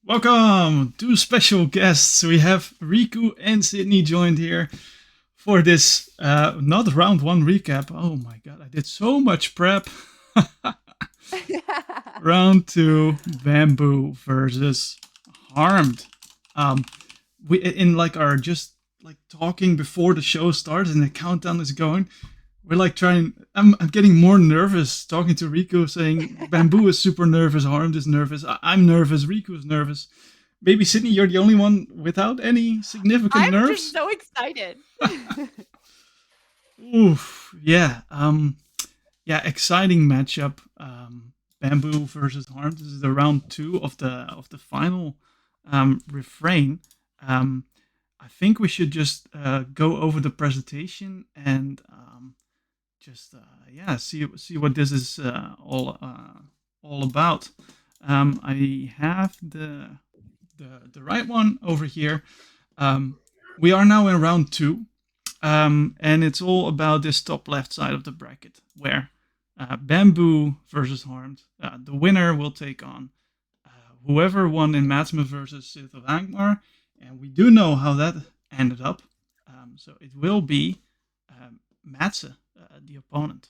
Welcome! Two special guests. We have Riku and Sydney joined here for this not round one recap. Oh my god, I did so much prep. Round two, Bamboo versus Harmed. Um, we in like our just like talking before the show starts and the countdown is going. We're like trying. I'm getting more nervous talking to Riku, saying Bamboo is super nervous, Harmed is nervous, I'm nervous, Riku is nervous. Maybe Sydney, you're the only one without any significant I'm just nerves. so excited. Oof, yeah, yeah, exciting matchup. Bamboo versus Harmed. This is the round two of the final refrain. I think we should just go over the presentation and just yeah see what this is all about. I have the right one over here. We are now in round two, and it's all about this top left side of the bracket where Bamboo versus Harmed. The winner will take on whoever won in Matsma versus Sith of Angmar, and we do know how that ended up. So it will be Matze, the opponent.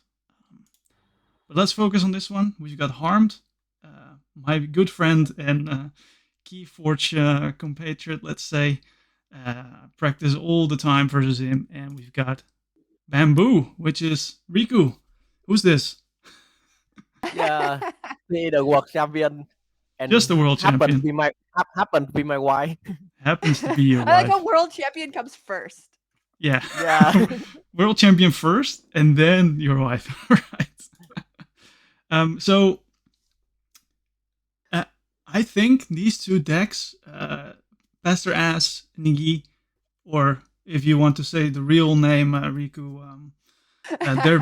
But let's focus on this one. We've got Harmed, my good friend and Keyforge compatriot, let's say. Practice all the time versus him. And we've got Bamboo, which is Riku. Who's this? Yeah, be the world champion Just and the world champion. happen to be my wife. Happens to be your I like wife. how world champion comes first. Yeah. Yeah. World champion first, and then your wife. Right. So I think these two decks, Pastor Ass, Nigi, or if you want to say the real name, Riku, they're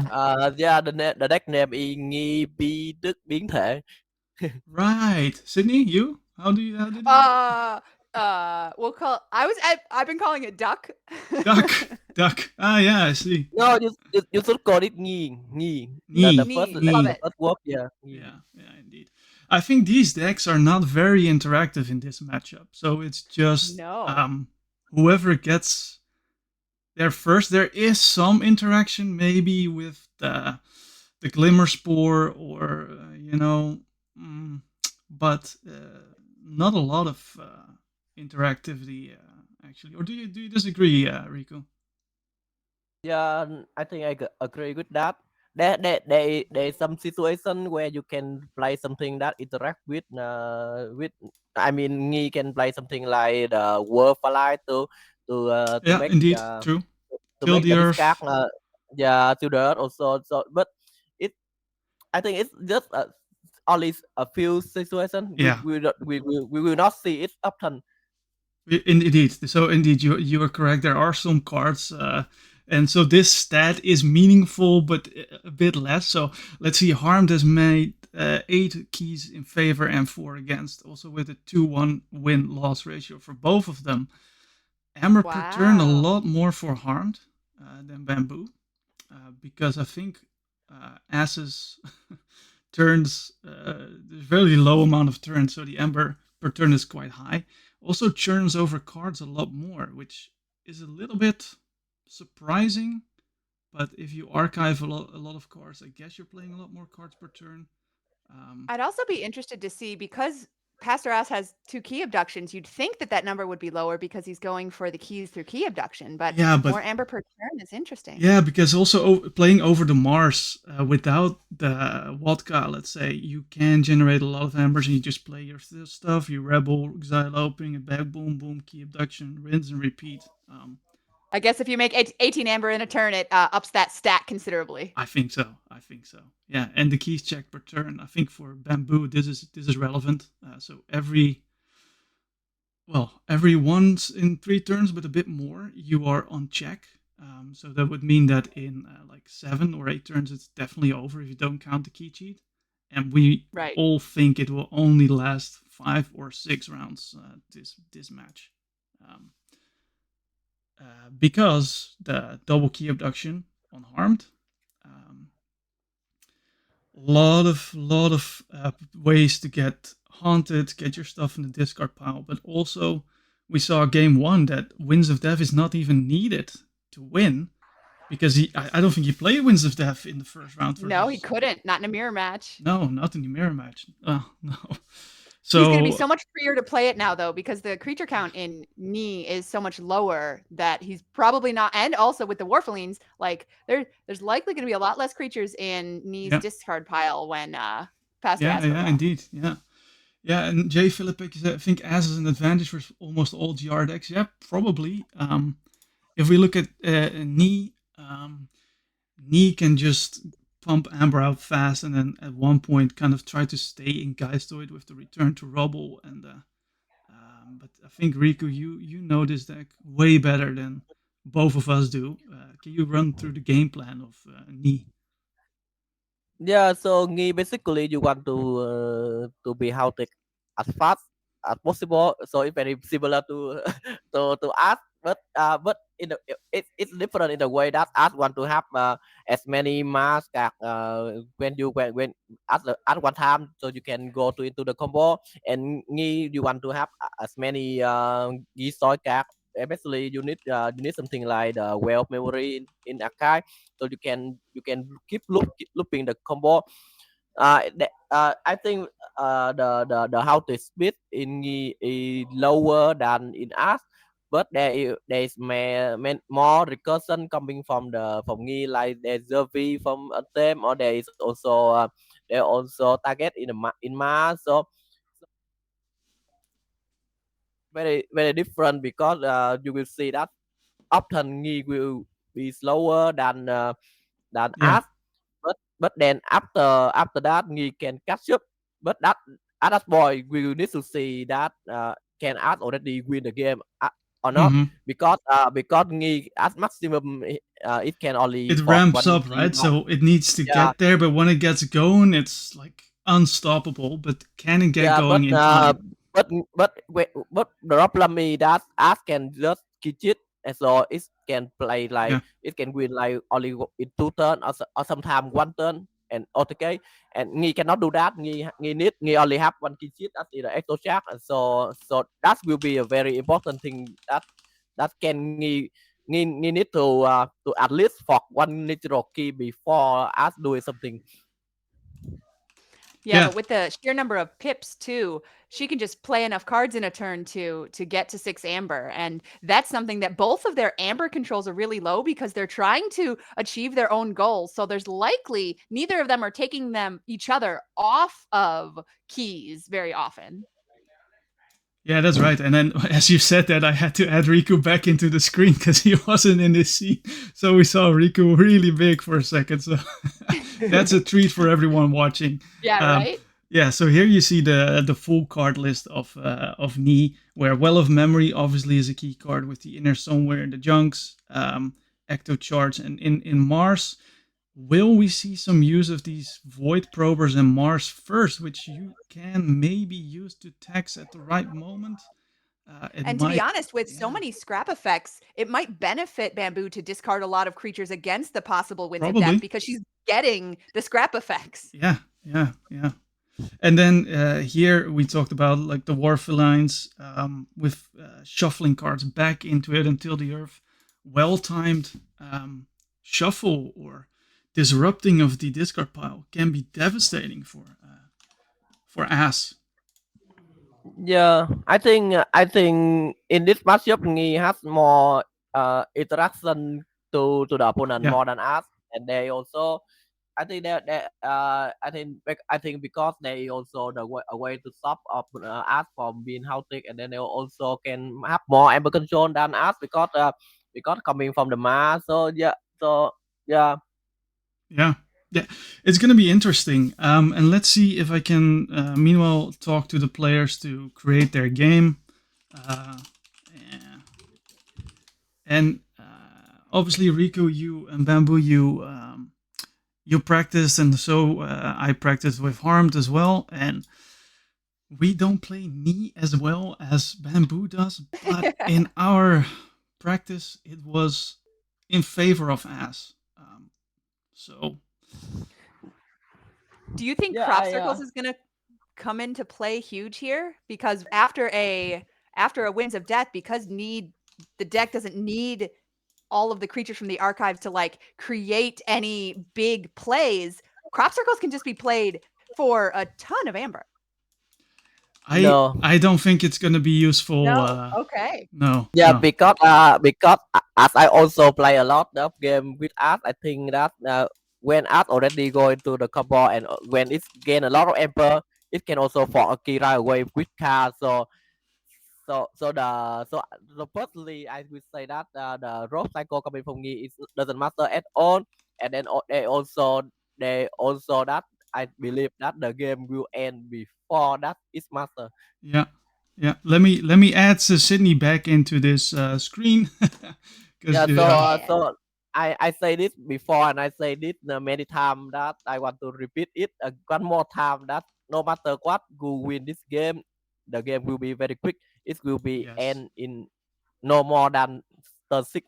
Yeah, the deck name is nghi bi đức biến thể. right. Sydney, you? How did you? We'll call. I've been calling it duck. Duck. Ah, yeah, I see. No, you should call it nghi. Nghi. The Love it. first word, yeah. Yeah, indeed. I think these decks are not very interactive in this matchup, so it's just No. whoever gets there first. There is some interaction, maybe with the Glimmer Spore, or but not a lot of interactivity actually. Or do you disagree, Rico? Yeah, I think I agree with that. There's some situation where you can play something that interact with. I mean, you can play something like the World Fly to Yeah, make indeed, true. to Kill make the the Earth. discard. Yeah, to the earth also. So, but it I think it's just only a few situations. Yeah. We will not see it often. Indeed. So indeed, you are correct. There are some cards, and so this stat is meaningful, but a bit less. So let's see. Harmed has made 8 keys in favor and 4 against, also with a 2-1 win-loss ratio for both of them. Amber per turn a lot more for Harmed than Bamboo, because I think Ass's turns there's very low amount of turns, so the Amber per turn is quite high. Also churns over cards a lot more, which is a little bit surprising. But if you archive a lot of cards, I guess you're playing a lot more cards per turn. I'd also be interested to see, because Pastor Ass has 2 key abductions, you'd think that number would be lower because he's going for the keys through key abduction, but more Amber per turn is interesting. Yeah, because also playing over the Mars without the Vodka, let's say, you can generate a lot of Ambers and you just play your stuff, you Rebel, Exile Opening, and back, boom, boom, key abduction, rinse and repeat. I guess if you make 18 Amber in a turn, it ups that stat considerably. I think so. Yeah, and the keys check per turn. I think for Bamboo, this is relevant. So every once in 3 turns, but a bit more, you are on check. So that would mean that in like 7 or 8 turns, it's definitely over if you don't count the key cheat. And we all think it will only last 5 or 6 rounds. This match. Because the double key abduction on Harmed, lot of ways to get haunted, get your stuff in the discard pile. But also, we saw game one that Winds of Death is not even needed to win because I don't think he played Winds of Death in the first round No, he versus. couldn't. Not in a mirror match. No, not in the mirror match. Oh, no. He's going to be So so much freer to play it now, though, because the creature count in Knee is so much lower that he's probably not. And also with the Warfalines, like there's likely going to be a lot less creatures in Knee's yeah, discard pile when Pastor yeah, Ass goes yeah, off. indeed, yeah. Yeah, and Jay Philippik, I think, as an advantage for almost all GR decks. Yeah, probably. If we look at Knee, Knee can just pump Amber out fast, and then at one point kind of try to stay in Geistoid with the return to Rubble. And but I think Riku, you know this deck way better than both of us do. Can you run through the game plan of Knee? Yeah, so basically you want to be healthy as fast as possible. So it's very similar to to us, but in the, it's different in the way that us want to have as many mass when you when at one time, so you can go to into the combo, and you want to have as many soy card. Especially you need something like the well of memory in archive, so you can keep looping the combo. I think the how to speed in is lower than in us, but there is more recursion coming from me, like there's a V from a them, or there also target in Mars. So very different, because you will see that often he will be slower than Yeah. us, but then after that he can catch up. But that at that point we will need to see that can us already win the game or not, Mm-hmm. because he at maximum it can only It fought ramps one up, key. right? So it needs to Yeah, get there, but when it gets going, it's like unstoppable. But can it get yeah, going in time? but the problem is that us can just catch it, and so it can play like Yeah. it can win like only in two turn, or sometimes one turn, and okay, and he cannot do that. He only have one key sheet as the extra shark, and so that will be a very important thing that can he need to at least fork one natural key before us doing something. Yeah, Yeah. but with the sheer number of pips too, she can just play enough cards in a turn to get to 6 amber, and that's something that both of their amber controls are really low because they're trying to achieve their own goals. So there's likely neither of them are taking them each other off of keys very often. Yeah, that's right. And then, as you said that, I had to add Riku back into the screen because he wasn't in this scene. So we saw Riku really big for a second. So that's a treat for everyone watching. Yeah, Um, right? yeah. So here you see the full card list of Knee, where Well of Memory obviously is a key card with the inner somewhere in the junks, Ecto Charge, and in Mars. Will we see some use of these Void Probers in Mars first, which you can maybe use to tax at the right moment? It And to be might, honest, with so yeah, many scrap effects, it might benefit Bamboo to discard a lot of creatures against the possible Winds of Death probably, because she's getting the scrap effects. yeah, yeah, yeah. And then here we talked about like the Warfelines with shuffling cards back into it until the earth. Well-timed shuffle or disrupting of the discard pile can be devastating for Ass. Yeah, I think in this matchup he has more interaction to the opponent Yeah, more than us, and they also I think because they also a way to stop us from being Celtic, and then they also can have more amber control than us, because coming from the mass. So yeah. yeah, yeah. It's gonna be interesting. And let's see if I can meanwhile talk to the players to create their game. Uh, yeah. And obviously, Riku, you and Bamboo, you practiced, and so I practiced with Harmed as well. And we don't play Knee as well as Bamboo does, but in our practice, it was in favor of Ass. So Do you think Yeah, crop circles is gonna come into play huge here because after a Winds of Death, because the deck doesn't need all of the creatures from the archives to like create any big plays, crop circles can just be played for a ton of amber. No. I don't think it's gonna be useful. No. Okay. No, Yeah, no. because as I also play a lot of game with art, I think that when art already go into the combo and when it's gain a lot of emperor, it can also for a key right away with card. So personally, I would say that the road cycle coming from me is doesn't matter at all, and then they also that I believe that the game will end before that is master. Yeah, yeah. Let me add Sydney back into this screen because Yeah, so yeah, I say this before and I say this many times that I want to repeat it one more time that no matter what, who win this game, the game will be very quick. It will be yes, end in no more than 6.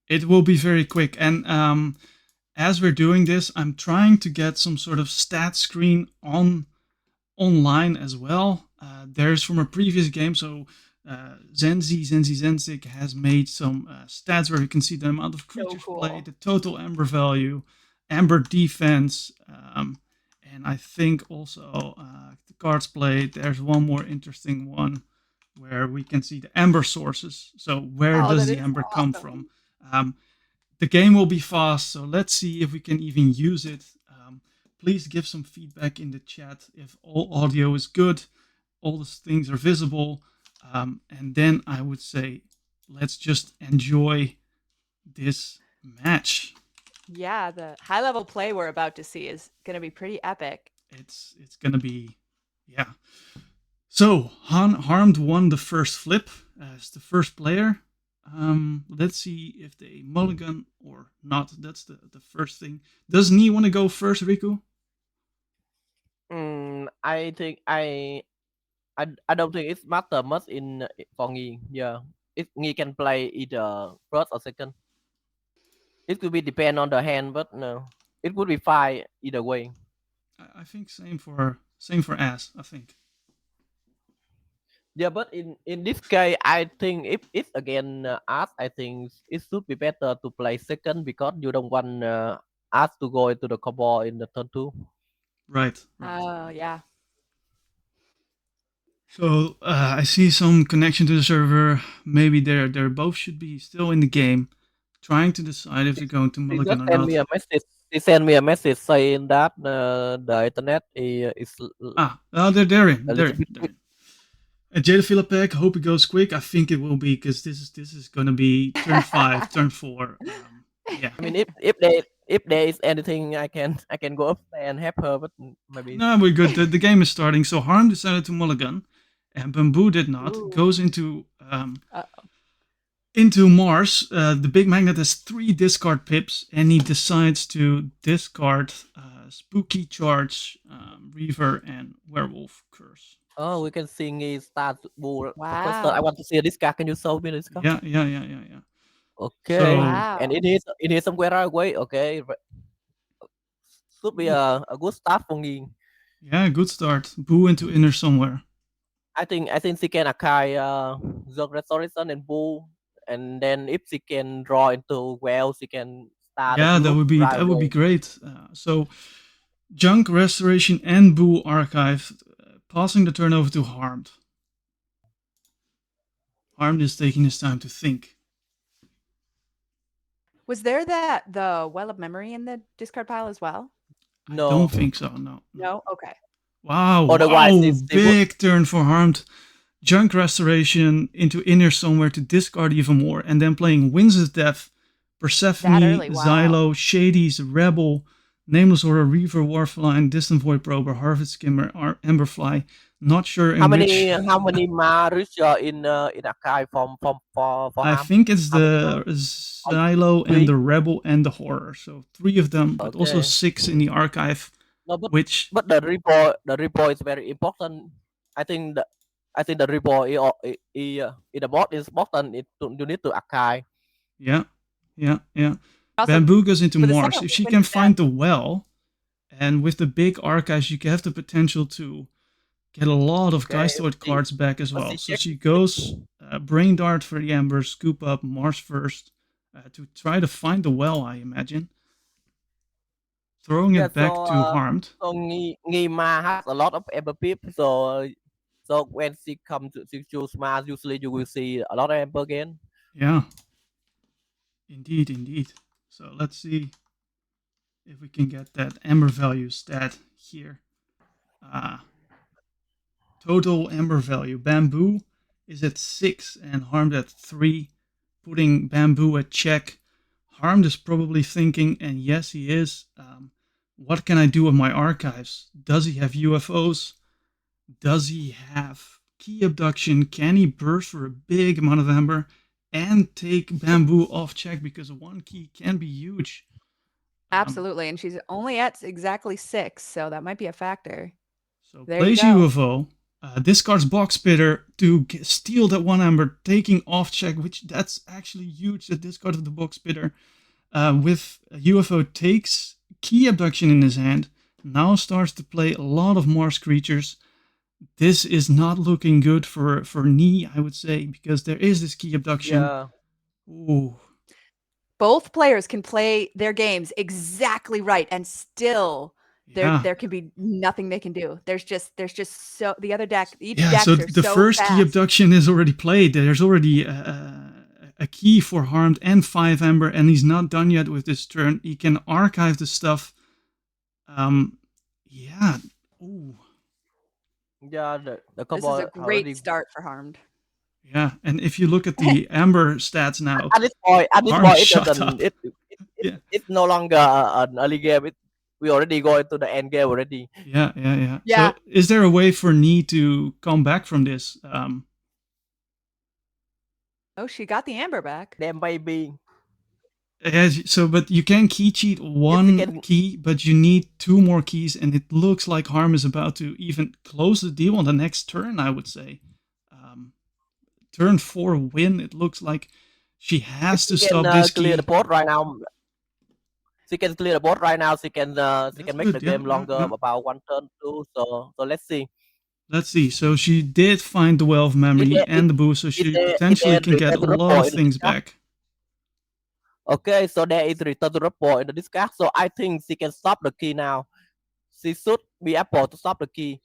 it will be very quick. And as we're doing this, I'm trying to get some sort of stat screen online as well. There's from a previous game, so Zenzik has made some stats where you can see the amount of creatures cool. played, the total Amber value, Amber defense, and I think also the cards played. There's one more interesting one where we can see the Amber sources. So where Oh, does that the is Amber come from? awesome. The game will be fast, so let's see if we can even use it. Please give some feedback in the chat if all audio is good, all the things are visible, and then I would say let's just enjoy this match. Yeah, the high level play we're about to see is going to be pretty epic. It's gonna be, yeah. So Harmed won the first flip as the first player. Let's see if they mulligan or not. That's the first thing. Does Nee want to go first, Riku? I think I don't think it's matter much in for me. Yeah, he can play either first or second. It could be depend on the hand, but no, it would be fine either way. I think same for Ass. I think. Yeah, but in this case, I think if it's again us, I think it should be better to play second because you don't want us to go into the combo in the turn 2. Right. Oh, yeah. So I see some connection to the server. Maybe they're both should be still in the game, trying to decide if they're going to He mulligan just or send me not. a message. He sent me a message saying that the internet is They're in. a They're little in. bit They're quick. in. Jada Philippek, hope it goes quick. I think it will be because this is gonna be turn 5, turn 4. Yeah. I mean, if there is anything I can go up and help her, but maybe No, we're good. The game is starting. So Harm decided to mulligan, and Bamboo did not. Ooh. Goes into Uh-oh. into Mars. The big magnet has 3 discard pips, and he decides to discard Spooky Charge, Reaver, and Werewolf Curse. oh, we can sing his start bull. First, I Wow. want to see this card. Can you show me this card? Yeah. Okay, So Wow. and it is somewhere right away. Okay, should be a good start for me. yeah, good start. Boo into inner somewhere. I think she can acquire the restoration and bull, and then if she can draw into well, she can start a Yeah, group right that would be away. great. So Junk Restoration and Boo Archive, passing the turn over to Harmed. Harmed is taking his time to think. Was there the Well of Memory in the discard pile as well? I don't No, think so. No. No? Okay. otherwise Wow! she would. Big turn for Harmed. Junk Restoration into inner somewhere to discard even more, and then playing Winds of Death, Persephone, That early. Wow. Xylo, Shades, Rebel, Nameless Order, Reaver, Warfline, Distant Void Prober, Harvest Skimmer, Emberfly. Not sure in How which. many Marish in archive for I harm? think it's How many the Mar? Xylo and 3. the Rebel and the Horror. So 3 of them, but also Okay. 6 in the archive, No, which but the report is very important. I think the report in the board is important. You need to archive. yeah. Also, Bamboo goes into for the Mars. second If she Winds can of Death. find the well, and with the big archives, you have the potential to get a lot of Okay, Geistoid cards back as let's well. see So check. she goes Brain Dart for the Ember, scoop up Mars first to try to find the well, I imagine. Throwing Yeah, it back to Harmed. so Ngima has a lot of Ember pip, so when she choose Mars, usually you will see a lot of Ember again. Yeah, indeed, indeed. So let's see if we can get that Ember value stat here. Uh, Total Ember value. Bamboo is at 6 and Harmed at 3, putting Bamboo at check. Harmed is probably thinking, and yes, he is, what can I do with my archives? Does he have UFOs? Does he have key abduction? Can he burst for a big amount of Ember and take Bamboo off check? Because one key can be huge. Absolutely. And she's only at exactly 6, so that might be a factor. So There you plays go. UFO, discards Box Spitter to steal that one Ember, taking off check, which that's actually huge. The discard of the Box Spitter with UFO takes key abduction in his hand. Now starts to play a lot of Mars creatures. This is not looking good for Knee, I would say, because there is this key abduction. Yeah. Ooh. Both players can play their games exactly right, and still there can be nothing they can do. There's just so the other deck, each decks so are the so first fast. key abduction is already played. There's already a key for Harmed and 5 Ember, and he's not done yet with this turn. He can archive the stuff. Yeah. Ooh. Yeah, the This is a great start for Harmed. Yeah, and if you look at the Ember stats now, at this point, it doesn't. It's no longer an early game. We already go into the end game already. Yeah. So, is there a way for Knee to come back from this? Oh, she got the Amber back. There may be. So, but you can key cheat one key, but you need 2 more keys, and it looks like Harm is about to even close the deal on the next turn, I would say. Turn 4 win, it looks like she has to stop this key. Clear the board right now. She can clear the board right now. She can make the game longer, about 1 turn too. So let's see. Let's see. So she did find the Well of Memory and the boost, so she potentially can get a lot of things back. Okay, so there is return to report in the discard. So I think she can stop the key now. She should be able to stop the key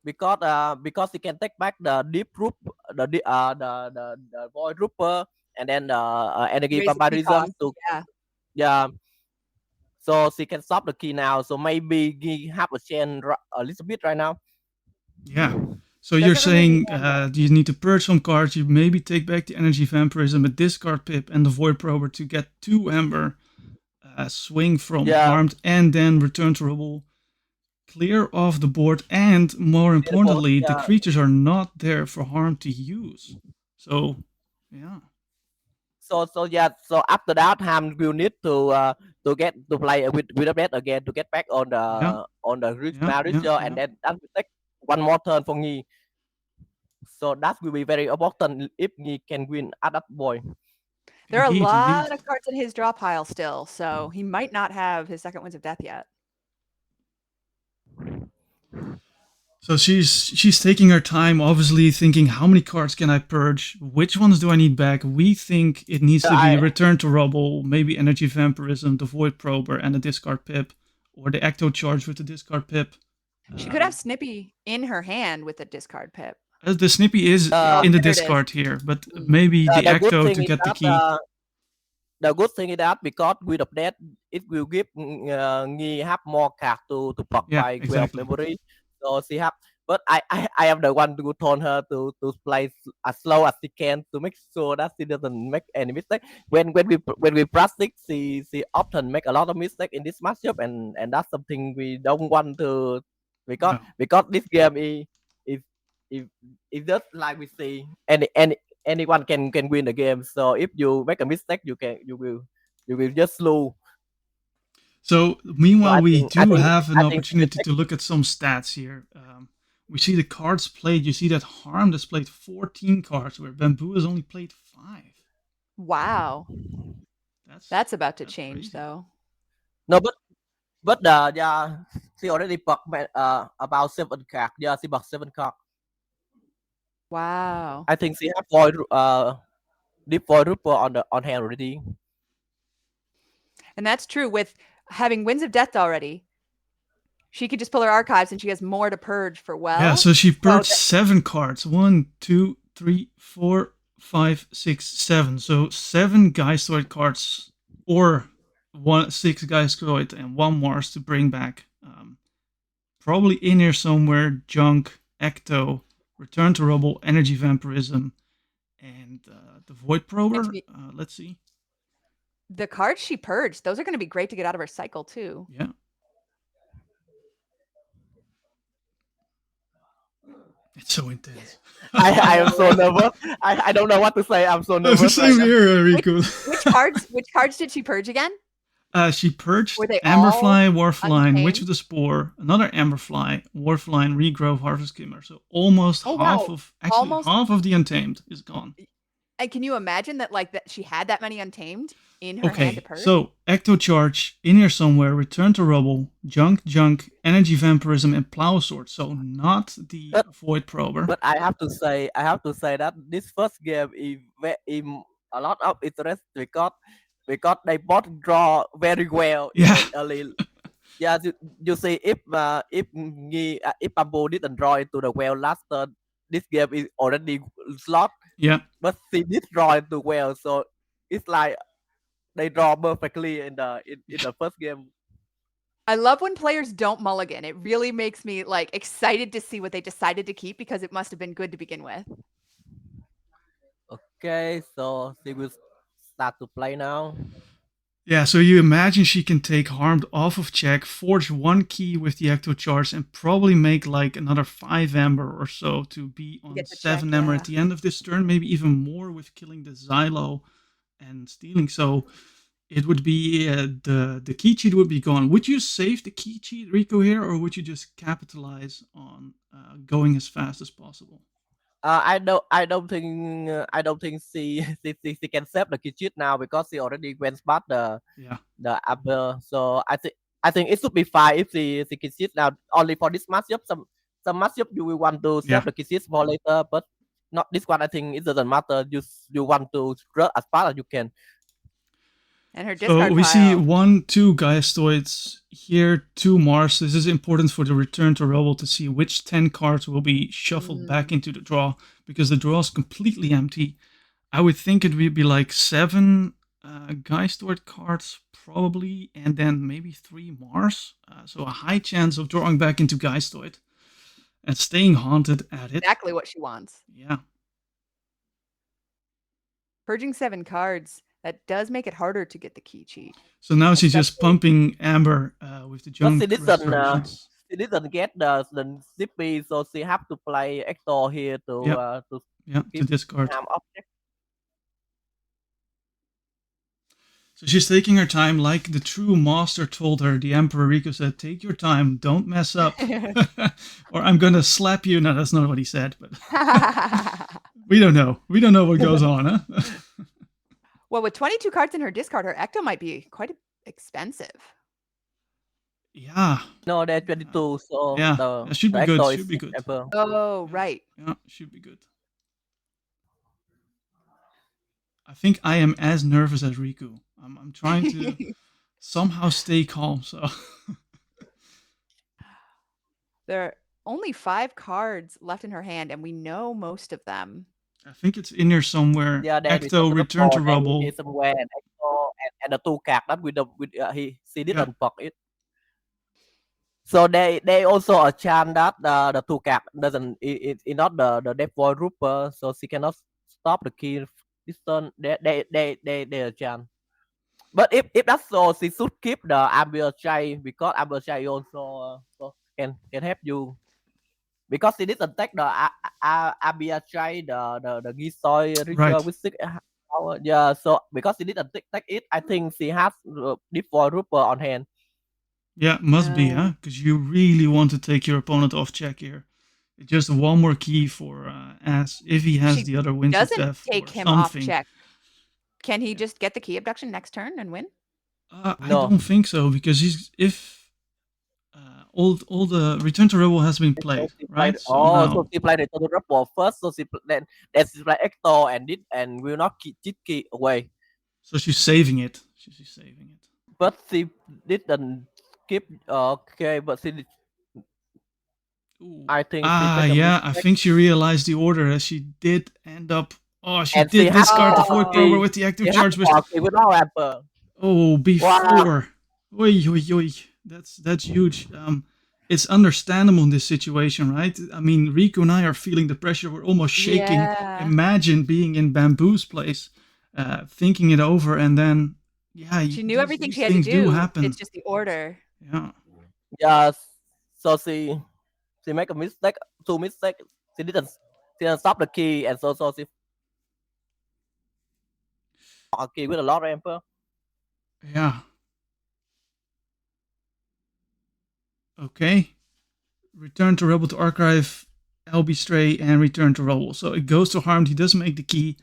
because she can take back the deep root, the void rooper, and then the energy vampirism to yeah. So she can stop the key now. So maybe he have a chance a little bit right now. Yeah. So you're saying you need to purge some cards. You maybe take back the energy vampirism, a discard Pip, and the void prober to get 2 Ember. Swing from Harmed, and then return to rubble. Clear off the board, and more importantly, the creatures are not there for Harm to use. So, yeah. So after that, Ham will need to get to play with a bet again to get back on the Rich Marisha, and then that will take 1 more turn for Nhi. So that will be very important if Nhi can win at that point. There are a lot of cards in his draw pile still, so he might not have his second Winds of Death yet. So she's taking her time, obviously thinking, how many cards can I purge? Which ones do I need back? We think it needs to be Return to Rubble, maybe Energy Vampirism, the Void Prober, and a discard Pip, or the Ecto Charge with the discard Pip. She could have Snippy in her hand with the discard Pip. The Snippy is in the discard here, but maybe the Ecto to get the key. The good thing is that because with of that, it will give Nhi have more cards to block by Well of Memory. So she have, but I am the one who told her to play as slow as she can to make sure that she doesn't make any mistake. When we practice, she often make a lot of mistake in this matchup, and that's something we don't want to, because this game is just like we see anyone can win the game. So if you make a mistake, you will just lose. So meanwhile, we do have an opportunity to look at some stats here. We see the cards played. You see that Harm has played 14 cards, where Bamboo has only played 5. Wow. That's about to change, though. No, but But yeah, she already blocked about 7 card. Yeah, she blocked 7 card. Wow. I think she have void deep void ripper on hand already. And that's true with having Winds of Death already. She could just pull her archives and she has more to purge for Yeah, well. so she So purged 7 cards. 1, 2, 3, 4, 5, 6, 7. So 7 Geistoid cards, or 6 Geistoid and 1 Mars to bring back. Probably in here somewhere, Junk, Ecto, Return to Rubble, Energy Vampirism, and the Void Prober. Let's see. the cards she purged, those are going to be great to get out of her cycle too. Yeah. It's so intense. I am so nervous. I don't know what to say. I'm so nervous. Same here, Rico. Which cards did she purge again? She purged Were they Amberfly, all Warfline, Witch untamed? of the Spore, another Amberfly, Warfline, Regrove, Harvest Skimmer. So almost Oh, half wow. of half of the Untamed is gone. And can you imagine that that she had that many untamed in her hand to Okay, purge? so Ecto Charge, in here somewhere, Return to Rubble, Junk, Energy Vampirism, and Plow Sword. So not the Void Prober. But I have to say that this first game is a lot of interest because they both draw very well early. Yeah, you see, if Bamboo didn't draw into the well last turn, this game is already slot. Yeah. But she did draw into well, so it's like they draw perfectly in the first game. I love when players don't mulligan. It really makes me excited to see what they decided to keep because it must have been good to begin with. Okay, so she will start to play now. Yeah, so you imagine she can take Harmed off of check, forge 1 key with the Ecto Charge, and probably make another 5 Amber or so to be on 7 Amber at the end of this turn, maybe even more with killing the Xylo and stealing. So it would be the key cheat would be gone. Would you save the key cheat, Rico, here, or would you just capitalize on going as fast as possible? I don't think she can save the key cheat now because she already went past the upper. So I think it should be fine if she key cheat now. Only for this matchup, some matchup you will want to save the key cheat for later, but not this one. I think it doesn't matter. You want to run as fast as you can. And her discard so we see 1, 2 Geistoids here, 2 Mars. This is important for the Return to Rubble to see which 10 cards will be shuffled back into the draw, because the draw is completely empty. I would think it would be like 7 Geistoid cards probably, and then maybe 3 Mars. So a high chance of drawing back into Geistoid and staying haunted at it. Exactly what she wants. Yeah. Purging 7 cards, that does make it harder to get the key cheat. So now she's just pumping Amber with the Junk restorations. She didn't get the CP, so she have to play Ecto here to discard. Object. So she's taking her time, like the true master told her. The Emperor Rico said, "Take your time, don't mess up, or I'm gonna slap you." No, that's not what he said, but we don't know. We don't know what goes on, huh? Well, with 22 cards in her discard, her Ecto might be quite expensive. Yeah. No, they're 22, so yeah, that should be good. Should be good. Oh, right. Yeah, should be good. I think I am as nervous as Riku. I'm trying to somehow stay calm. So there are only 5 cards left in her hand, and we know most of them. I think it's in here somewhere. Yeah, Ecto, Return to Rubble. Somewhere, and Ecto and the 2 card that she didn't block it. So they also a chance that the 2 card doesn't it not the Death Void Rooper, so she cannot stop the key this turn. They a chance. But if that's so, she should keep the Amber because Amber also can help you. Because she didn't take the Amber the Gisoy ritual with 6 power. Yeah, so because she didn't take it, I think she has Deep Void Rooper on hand. Yeah, must be, huh? Because you really want to take your opponent off check here. Just 1 more key for As if he has the other Winds of Death doesn't take him something. off check. Can he just get the key abduction next turn and win? I don't think so, because if all the Return to Rebel has been So played, she played. right? So Oh, so now, she played the total rebel first. So then she played Hector and did and will not cheat key away. so she's saving it. She's saving it. But she didn't keep. Okay, but she did, Ooh. I think she Ah, make a yeah. I mistake think she realized the order as she did end up. Oh, she and she did had discard the to Void Oh, Prober key. with the active She had charge, to but key without Amber. oh, Wow. before. Oi, oi, oi. That's huge. It's understandable in this situation, right? I mean, Riku and I are feeling the pressure. We're almost shaking. yeah. Imagine being in Bamboo's place, thinking it over, and then, yeah, She knew these everything these she had to things do do. It's happen. just the order. Yeah. Yes. So she make a mistake. Two mistake. She didn't stop the key and so she a key with a lot of Amber. Yeah. Okay. Return to Rebel to Archive, LB Stray, and Return to Rebel. So it goes to Harmed. He does make the key.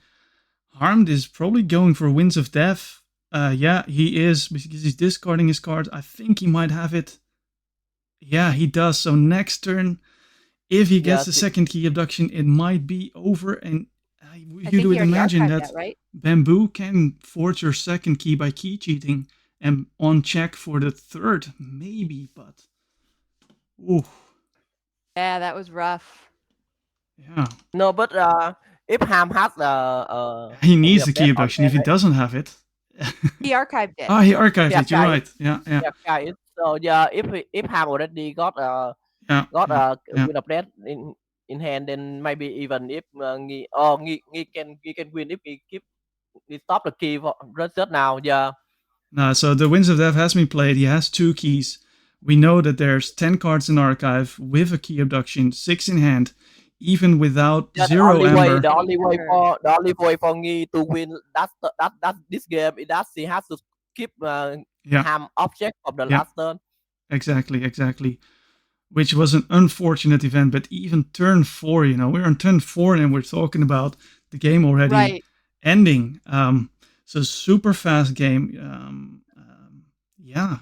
Harmed is probably going for Winds of Death. Yeah, he is, because he's discarding his card. I think he might have it. Yeah, he does. So next turn, if he gets Yes. the second key abduction, it might be over. And I you think he would already imagine archived that that, right? Bamboo can forge your second key by key cheating and on check for the third, maybe, but ooh, Yeah, that was rough. yeah. No, but if Ham has He Envy needs of the key Death on abduction. If hand, he right? doesn't have it, He archived it. oh, he archived Yeah, it. You're right. Yeah, yeah, guys. So yeah, if Ham already yeah, got yeah, yeah. Win of Death in hand, then maybe even if Nghi can win if he stop the key for just now. Yeah, No, so the Winds of Death has been played. He has two keys. We know that there's 10 cards in archive with a key abduction, 6 in hand, even without yeah. zero ember. Pretty sure. The only way for Nghi to win that this game is that she has to keep Yeah, Ham object of the yeah, last turn. exactly, exactly. Which was an unfortunate event, but even turn 4, we're on turn 4 and we're talking about the game already Right. ending. So super fast game. Yeah.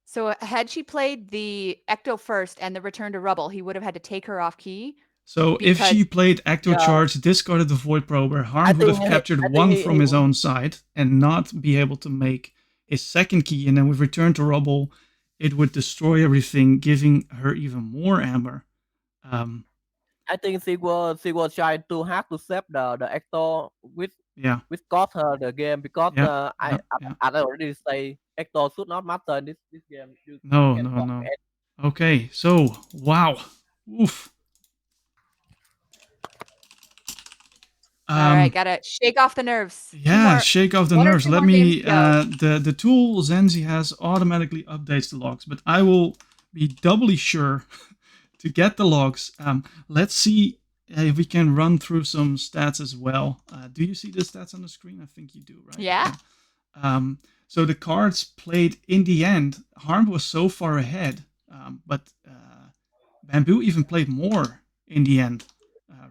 So had she played the Ecto first and the Return to Rubble, he would have had to take her off key So if because she played Acto Yeah, Charge, discarded the Void Prober, I Harmed would think have captured I think one from his own side and not be able to make his second key. And then with Return to Rubble, it would destroy everything, giving her even more amber. Um, I think she was trying to have to save the actor yeah, which cost her the game because yeah, yeah, yeah. I already say actor should not matter in this game. You No, can no, no. forget. Okay, so wow, oof. all right, Um, gotta shake off the nerves. yeah, shake off the One or nerves. two Let more games me. to go. The tool Zenzi has automatically updates the logs, but I will be doubly sure to get the logs. Let's see if we can run through some stats as well. Do you see the stats on the screen? I think you do, right? Yeah. So the cards played in the end, Harm was so far ahead, but Bamboo even played more in the end,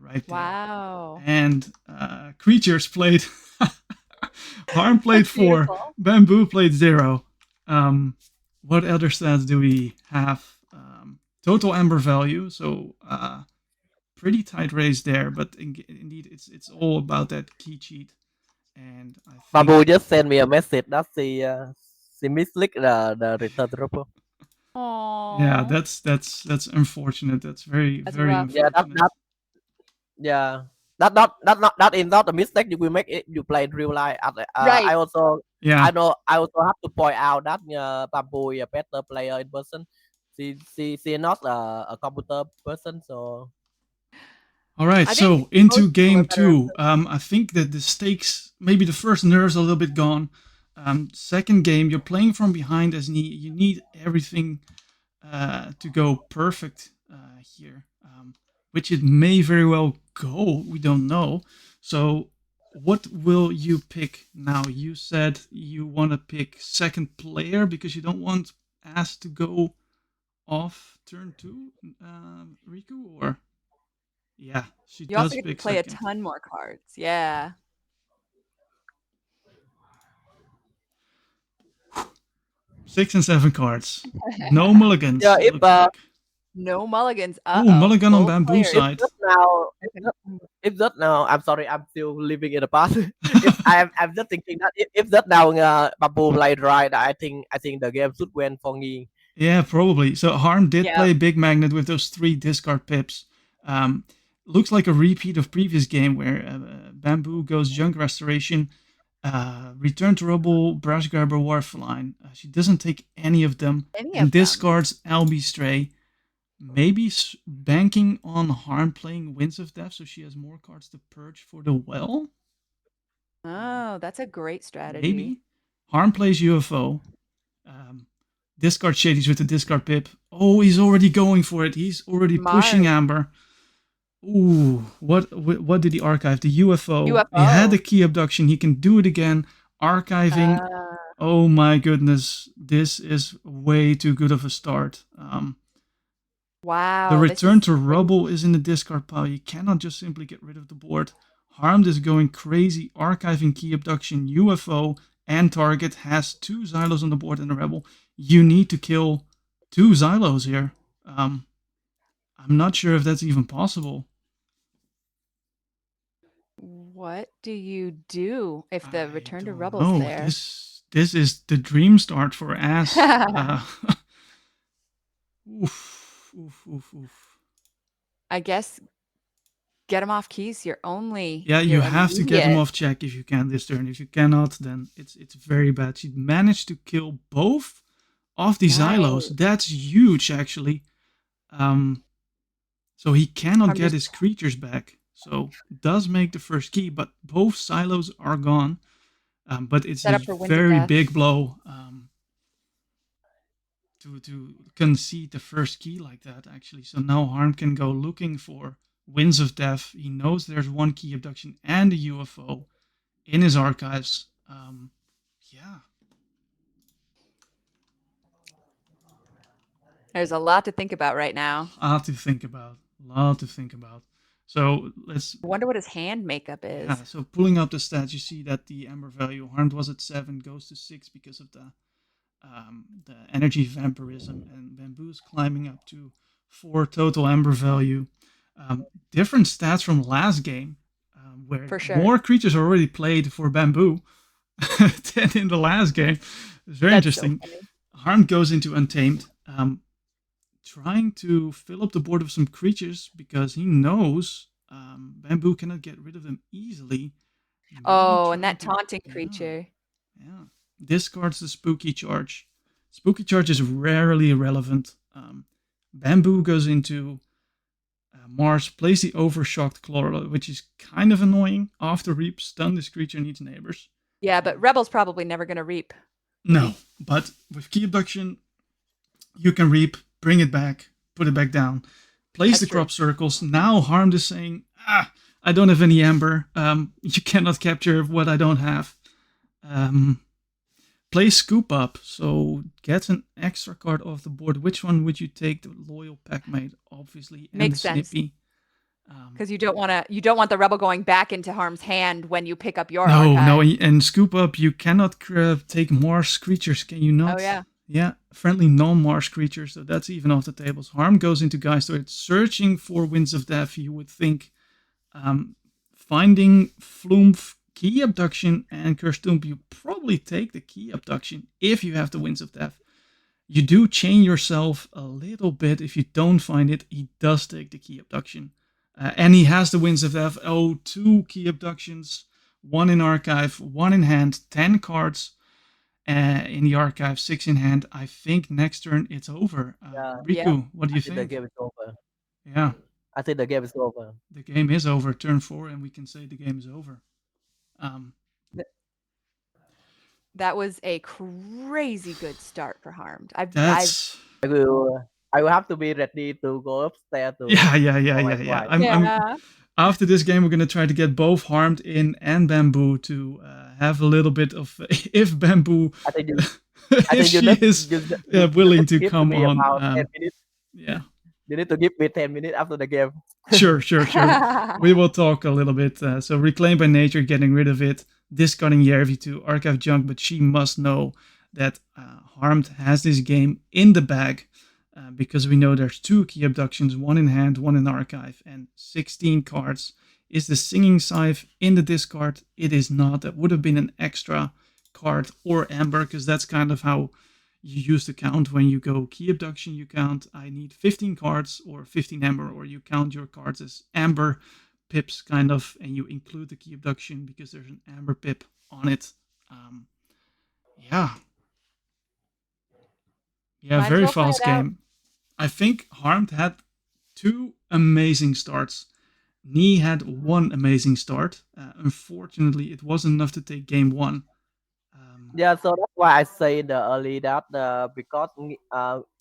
right there. Wow. And creatures played. Harm played That's 4, beautiful. Bamboo played 0. What other stats do we have? Total amber value, so pretty tight race there, but indeed it's all about that key cheat. And I Babu think, just sent me a message that she misclicked the return dropper. yeah, Oh, that's unfortunate. That's very that's very rough. Yeah, unfortunate. yeah. That is not a mistake you will make it you play in real life. Right. Yeah. I also have to point out that Babu is a better player in person. She not a computer person, so All right, I think so most into people are game better. 2. I think that the stakes, maybe the first nerves a little bit gone. Second game, you're playing from behind as you need everything to go perfect here, which it may very well go. We don't know. So, what will you pick now? You said you want to pick second player because you don't want Ass to go off turn 2, Riku, or yeah, she You also does get to pick play a second. ton more cards. Yeah. 6 and 7 cards. No mulligans. Yeah, It looks like. No mulligans. Ooh, mulligan on Both Bamboo players. side. just now, Okay. if that now, I'm sorry, I'm still living in the past. If I'm just thinking that if that now Babu played right, I think the game should win for me. Yeah, probably. So Harm did Yeah. play Big Magnet with those 3 discard pips. Looks like a repeat of previous game where Bamboo goes Junk Restoration, Return to Rubble, Brush Grabber, Warfaline. She doesn't take any of them Any and of them. discards LB Stray. Maybe banking on Harm playing Winds of Death so she has more cards to purge for the well? Oh, that's a great strategy. Maybe. Harm plays UFO. Discard Shadies with the discard pip. Oh, he's already going for it. He's already pushing Smart. Amber. Ooh, what did he archive? The UFO. He had the UFO. key abduction. He can do it again. Archiving. Oh my goodness. This is way too good of a start. Wow. The this return is to crazy. rubble is in the discard pile. You cannot just simply get rid of the board. Harmed is going crazy, archiving key abduction, UFO, and target has 2 Xylos on the board and a rebel. You need to kill 2 Xylos here. I'm not sure if that's even possible. What do you do if the return to rubble's No, there? this is the dream start for Ass. Oof, oof, oof, oof. I guess get him off keys. You're only. Yeah, you your have to get him immediate- off check if you can this turn. If you cannot, then it's very bad. She managed to kill both of the Xylos. Nice. That's huge, actually. So he cannot I'm get just- his creatures back. So does make the first key, but both Silos are gone. But it's Set a up for Winds of very Death. big blow to concede the first key like that, actually. So now Harm can go looking for Winds of Death. He knows there's 1 key abduction and a UFO in his archives. Yeah. There's a lot to think about right now. A lot to think about. So let's. I wonder what his hand makeup is. Yeah, so pulling up the stats, you see that the Ember value, Harmed was at 7, goes to 6 because of the energy vampirism, and Bamboo's climbing up to 4 total Ember value. Different stats from last game, where For sure. more creatures are already played for Bamboo than in the last game. It's very That's so interesting. funny. Harm goes into Untamed, trying to fill up the board with some creatures because he knows Bamboo cannot get rid of them easily. Maybe Oh, and trying that to- taunting yeah. creature. Yeah. Discards the Spooky Charge. Spooky Charge is rarely relevant. Bamboo goes into Mars, plays the Overshocked Chlorla, which is kind of annoying. After Reap, stun this creature needs neighbors. Yeah, but Rebel's probably never going to reap. No, but with Key Abduction, you can Reap, bring it back, put it back down. Plays That's the true. Crop Circles. Now Harmed is saying, I don't have any Ember. You cannot capture what I don't have. Play Scoop Up, so gets an extra card off the board. Which one would you take? The Loyal Packmate, obviously, and Makes the sense. Snippy. Because you don't want the Rebel going back into Harm's hand when you pick up your No, archive. and Scoop Up, you cannot take Mars creatures, can you not? Oh, yeah. Yeah, friendly non-Mars creatures, so that's even off the tables. Harm goes into Geistord, searching for Winds of Death, you would think. Finding Flumph, Key Abduction, and Cursed Tomb, you probably take the Key Abduction if you have the Winds of Death. You do chain yourself a little bit if you don't find it. He does take the Key Abduction. And he has the Winds of Death. Oh, 2 Key Abductions, 1 in archive, 1 in hand, 10 cards in the archive, 6 in hand. I think next turn it's over. Riku, what do you I think the think? game is over. Yeah, I think the game is over. the game is over. Turn 4, and we can say the game is over. That was a crazy good start for Harmed. That's I will have to be ready to go upstairs to yeah. I'm after this game, we're gonna try to get both Harmed in and Bamboo to have a little bit of if Bamboo I think you, if she is willing to give come me on. about 10 minutes. Yeah, You need to give me 10 minutes after the game. sure. We will talk a little bit. So Reclaim by Nature, getting rid of it, discarding Yervi to archive junk, but she must know that Harmed has this game in the bag because we know there's two key abductions, one in hand, one in archive, and 16 cards. Is the singing scythe in the discard? It is not. That would have been an extra card or amber because that's kind of how you use the count when you go key abduction. You count I need 15 cards or 15 amber, or you count your cards as amber pips kind of, and you include the key abduction because there's an amber pip on it. Um, yeah, yeah, Might as very well play fast it out. game. I think Harmed had two amazing starts. Nee had one amazing start. Unfortunately, it wasn't enough to take game one. Yeah, so that's why I say the early that because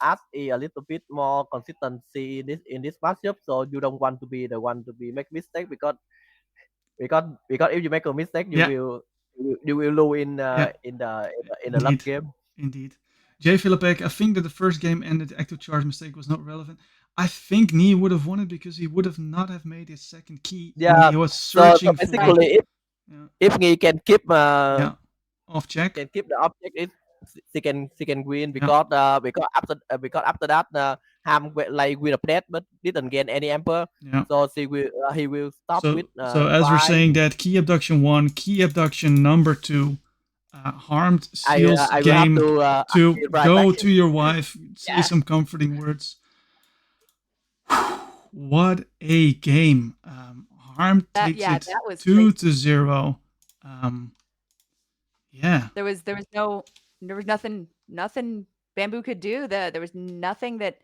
us is a little bit more consistency in this matchup, so you don't want to be the one to be make mistake because if you make a mistake, Yeah, you will lose yeah, in the last indeed, game. indeed. J. Philipek, I think that the first game ended active charge mistake was not relevant. I think Nee would have won it because he would have not have made his second key, and Yeah, he was so searching for Right. basically, yeah, if he yeah, off check. can keep the object, she can win Yeah, because after that Ham like with a plate but didn't gain any amper, yeah. so he will stop with So as we're try. saying that key abduction one, key abduction number two, Harmed seals I will have game to two. right back. Go to your wife, say Yeah. some comforting words. What a game! Harm That takes yeah, it that was crazy. 2-0. Um, yeah, There was nothing Bamboo could do. There was nothing that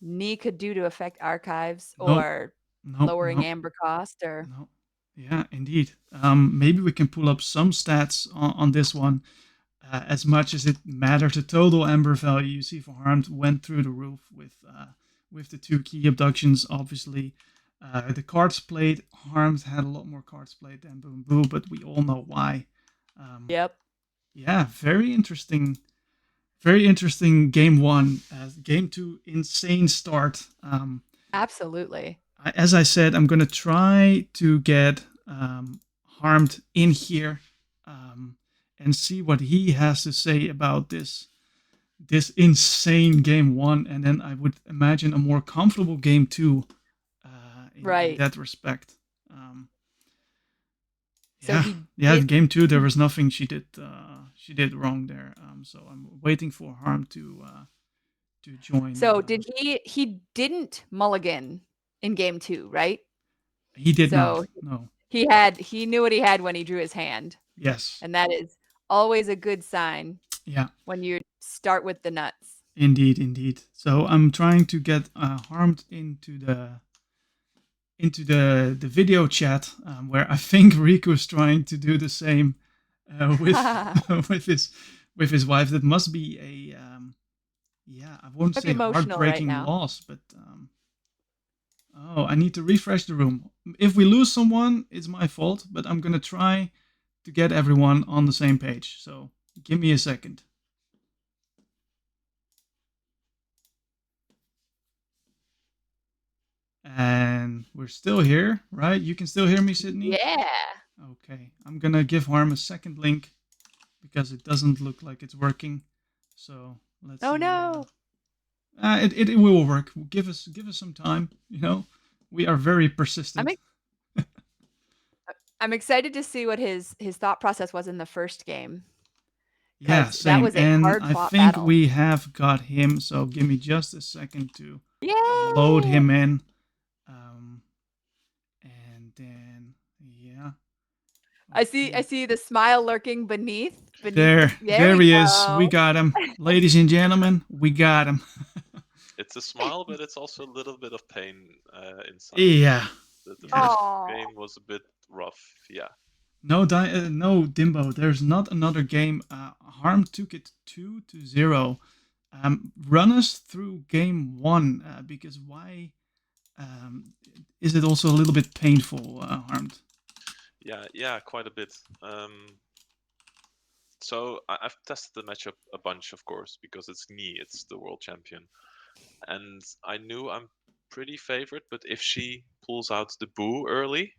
Nee could do to affect archives no, or no, lowering no, amber cost or no. Yeah, indeed. Maybe we can pull up some stats on this one. As much as it matters, the total amber value you see for Harmed went through the roof with the two key abductions. Obviously, the cards played, Harmed had a lot more cards played than Boom Boo, but we all know why. Um, yep. yeah, very interesting. Very interesting game one. Game two, insane start. Absolutely. As I said, I'm going to try to get Harmed in here and see what he has to say about this insane game one, and then I would imagine a more comfortable game two in Right. that respect. Um, So yeah, he yeah. did The game two, there was nothing she did wrong there. So I'm waiting for Harm to join. so did he didn't mulligan in game 2, right? He did not. So No. he knew what he had when he drew his hand, Yes. and that is always a good sign Yeah. when you start with the nuts. Indeed. Indeed. So I'm trying to get Harmed into the video chat where I think Riku is trying to do the same with with his wife. That must be a yeah. I won't Might be say emotional right heartbreaking now. loss, but oh, I need to refresh the room. If we lose someone, it's my fault. But I'm gonna try to get everyone on the same page. So give me a second. And we're still here, right? You can still hear me, Sydney? Yeah. Okay. I'm gonna give Harm a second link because it doesn't look like it's working. So let's Oh, see. no. It will work. Give us some time. You know, we are very I'm persistent. ex I'm excited to see what his thought process was in the first game Yeah, because that same. was a And I hard-fought think battle. we have got him. So give me just a second to load Yay! him in. Um, and then yeah. I Okay. see the smile lurking beneath the there There we he is. We go. got him, ladies and gentlemen. We got him. It's a smile, but it's also a little bit of pain inside. Yeah, The yeah. first Aw. game was a bit rough. Yeah. No, no, Dimbo. There's not another game. Harm took it 2-0. Run us through game one because why is it also a little bit painful, Harmed? Yeah, quite a bit. So I've tested the matchup a bunch, of course, because it's me, it's the world champion, and I knew I'm pretty favored. But if she pulls out the boo early,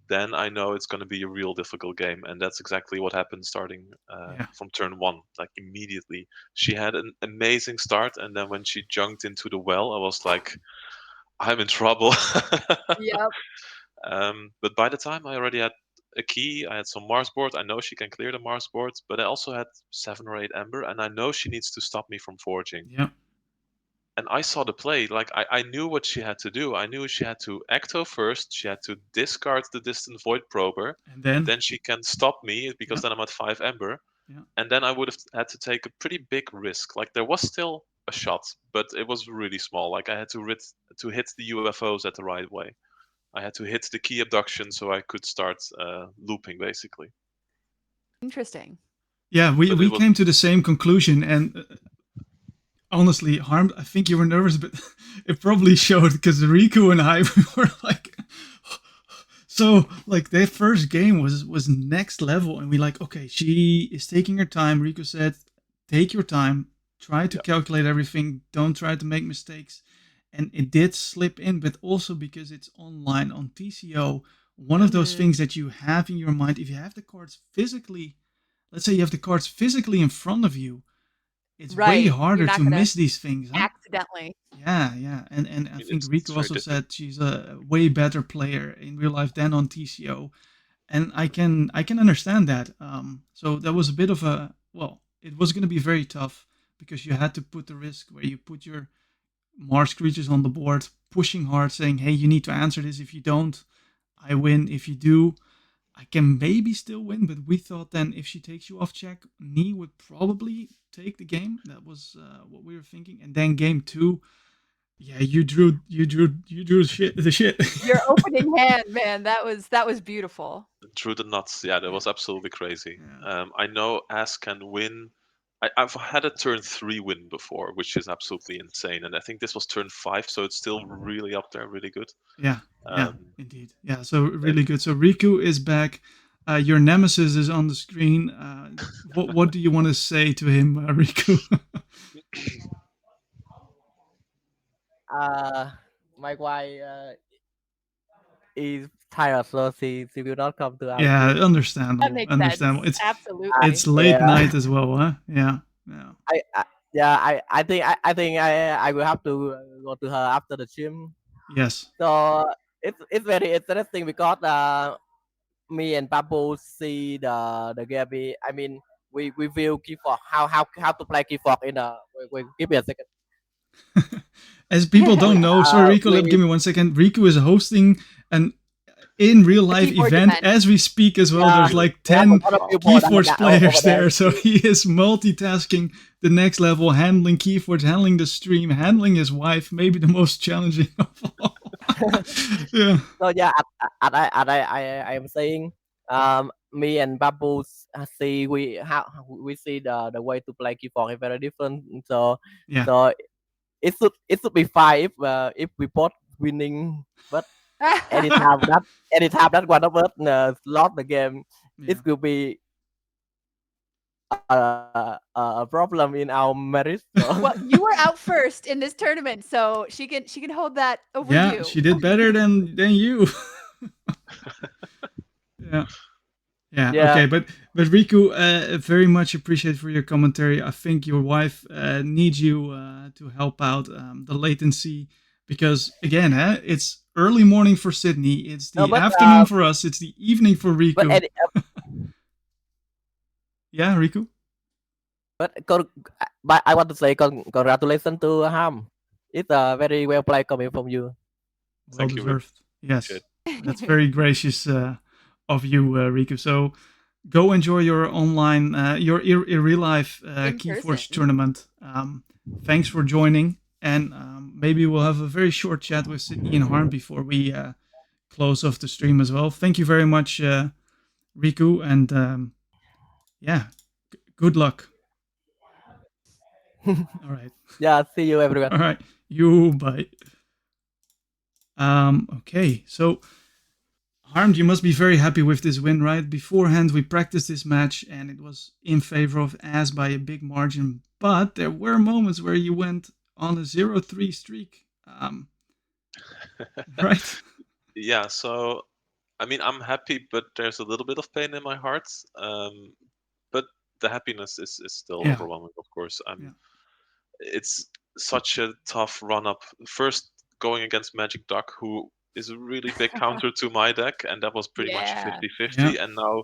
then I know it's going to be a real difficult game. And that's exactly what happened starting Yeah. from turn one. Like immediately, she had an amazing start, and then when she jumped into the well, I was like, I'm in trouble. Yep. But by the time I already had a key, I had some Mars board. I know she can clear the Mars board, but I also had 7 or 8 Ember, and I know she needs to stop me from forging. Yeah. And I saw the play. Like I knew what she had to do. I knew she had to Ecto first. She had to discard the Distant Void Prober. And then. Then she can stop me because Yeah. then I'm at 5 Ember. Yeah. And then I would have had to take a pretty big risk. Like there was still a shot, but it was really small. Like I had to hit the UFOs at the right way. I had to hit the key abduction so I could start looping, basically. Interesting. Yeah, But we it was came to the same conclusion, and honestly, Harm, I think you were nervous, but it probably showed because Riku and I we were like, so like their first game was next level, and we like, okay, she is taking her time. Riku said, take your time, try to Yep. calculate everything, don't try to make mistakes, and it did slip in, but also because it's online on TCO, one of those Mhm. things that you have in your mind, if you have the cards physically, let's say you have the cards physically in front of you, it's way Right. You're harder not to gonna miss these things, huh? accidentally. Yeah. And I mean, think it's Riku very also different. said she's a way better player in real life than on TCO, and I can understand that. So that was a bit of a, well, it was going to be very tough because you had to put the risk where you put your Mars creatures on the board, pushing hard, saying, "Hey, you need to answer this. If you don't, I win. If you do, I can maybe still win." But we thought then if she takes you off check, Nee would probably take the game. That was what we were thinking. And then game two, yeah, you drew the shit. Your opening hand, man, that was beautiful. Through the nuts. Yeah, that was absolutely crazy. Yeah. I know Ass can win. I've had a turn 3 win before, which is absolutely insane. And I think this was turn 5, so it's still really up there, really good. Yeah, Um, indeed. Yeah, so really good. So Riku is back. Your nemesis is on the screen. What do you want to say to him, Riku? My wife is tired, so she will not come to our Yeah, stream. That understandable. makes Understandable. sense. Absolutely. It's late Yeah. night as well, huh? Yeah. I think I will have to go to her after the gym. Yes. So it's very interesting because me and Papu see the game. I mean, we feel keyfork how to play keyfork in a. Wait, give me a second. As people don't know, sorry, Riku, give me 1 second. Riku is hosting an in real life keyboard event event. as we speak as well. Yeah. There's like We have 10 a lot of people Keyforge over players there. there, so he is multitasking the next level, handling Keyforge, handling the stream, handling his wife, maybe the most challenging of all. Yeah. So yeah, I am saying, me and Babu see we see the way to play keyboard is very different. So Yeah. so it should be fine if we both winning, but anytime that one of us lost the game, Yeah. it will be a problem in our marriage. So. Well, you were out first in this tournament, so she can hold that over Yeah, you. she did better than you. Yeah. Yeah, Yeah. okay, but Riku, very much appreciate for your commentary. I think your wife needs you to help out the latency because again, it's early morning for Sydney. It's the No, but, afternoon for us. It's the evening for Riku. Yeah, Riku. But I want to say congratulations to Ham. It's a very well played coming from you. Well Thank you, deserved. Yes, Shit. that's very gracious of you, Riku. So go enjoy your online, your real life Keyforge person. tournament. Thanks for joining, and maybe we'll have a very short chat with Sydney and Harm before we close off the stream as well. Thank you very much, Riku, and yeah, good luck. All right. Yeah, see you everyone. All right, you bye. Okay, so Harmed, you must be very happy with this win, right? Beforehand, we practiced this match and it was in favor of As by a big margin, but there were moments where you went on a 0-3 streak. Right? Yeah, so I mean, I'm happy, but there's a little bit of pain in my heart. But the happiness is still Yeah. overwhelming, of course. Yeah. It's such a tough run up. First, going against Magic Duck, who is a really big counter to my deck, and that was pretty much a Yeah. 50-50. Yeah. And now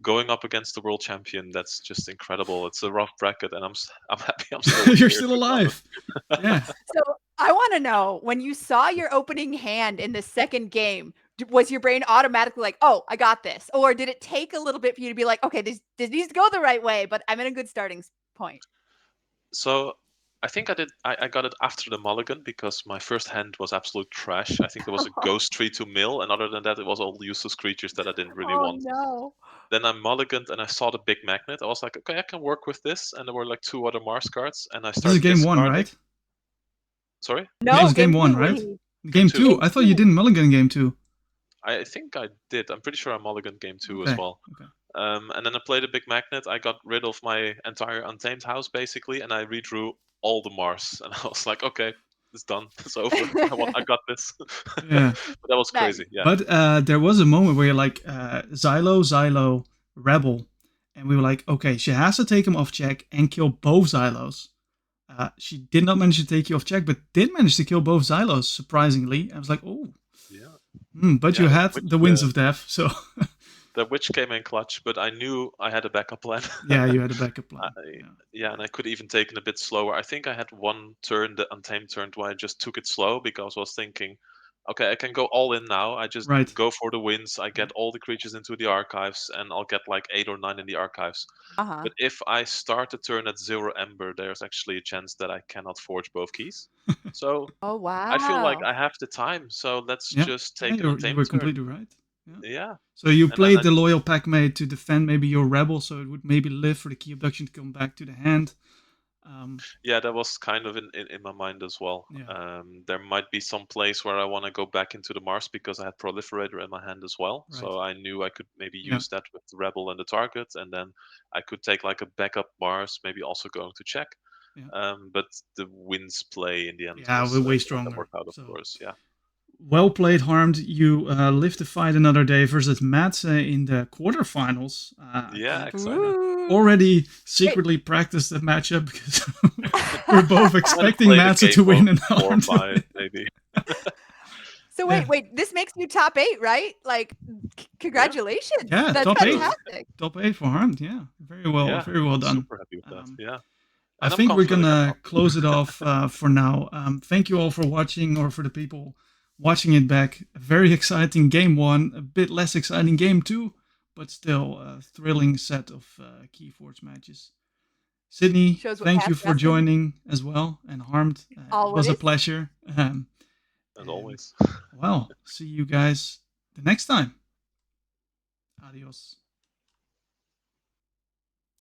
going up against the world champion, that's just incredible. It's a rough bracket, and I'm happy I'm still You're here, still to be honest. alive. Yeah. So I want to know, when you saw your opening hand in the second game, was your brain automatically like, "Oh, I got this," or did it take a little bit for you to be like, "Okay, this needs to go the right way, but I'm in a good starting point"? So I think I got it after the mulligan because my first hand was absolute trash. I think there was a ghost tree to mill, and other than that, it was all useless creatures that I didn't really Oh want. no! Then I mulliganed and I saw the big magnet. I was like, okay, I can work with this. And there were like 2 other Mars cards, and I This is started game 1, discarding. right? Sorry, This No, was game game 1, two. right? He Game two. 2. I thought you didn't mulligan game 2. I think I did. I'm pretty sure I mulliganed game 2 as Okay. well. Okay. And then I played a big magnet. I got rid of my entire Untamed house basically, and I redrew all the Mars. And I was like, okay, it's done. It's over. I got this. Yeah. But that was Nice. crazy. Yeah. But there was a moment where you're like, Xylo, Rebel. And we were like, okay, she has to take him off check and kill both Xylos. She did not manage to take you off check, but did manage to kill both Xylos, surprisingly. I was like, oh. Yeah. But Yeah, you had which, the Winds of Death, so... The witch came in clutch, but I knew I had a backup plan. Yeah, you had a backup plan. Yeah, and I could even take it a bit slower. I think I had one turn, the Untamed turn, where I just took it slow because I was thinking, okay, I can go all in now. I just Right. go for the wins. I get all the creatures into the archives, and I'll get like 8 or 9 in the archives. Uh-huh. But if I start the turn at 0 Ember, there's actually a chance that I cannot forge both keys. So Oh wow! I feel like I have the time, so let's just take an you Untamed were turn. completely right. Yeah. So you And then played I the loyal pack mate to defend maybe your rebel, so it would maybe live for the key abduction to come back to the hand. Yeah, that was kind of in my mind as well. Yeah. There might be some place where I want to go back into the Mars because I had Proliferator in my hand as well. Right. So I knew I could maybe Yeah. use that with the Rebel and the target, and then I could take like a backup Mars, maybe also going to check. Yeah. But the Winds play in the end Yeah, was we're way that stronger. worked out, of So course. Yeah. well played, Harmed. You lived to fight another day versus Mats in the quarterfinals. Yeah, I think excited. Ooh. already secretly practiced the matchup because we're both expecting Played a Mats game to win and 4 or Harmed 5 maybe. So Yeah. wait, this makes you top 8, right? Like, congratulations! Yeah, That's top 8. fantastic. Top 8 for Harmed. Yeah, very well, Yeah, very well I'm done. super happy with that. Yeah. I And I'm think we're confident I can gonna top it. close it off for now. Thank you all for watching, or for the people watching it back. A very exciting game 1, a bit less exciting game 2, but still a thrilling set of Keyforge matches. Sydney, Shows what thank you past for wrestling- joining as well, and Harmed. It was a Always. pleasure. As always. Well, see you guys the next time. Adios.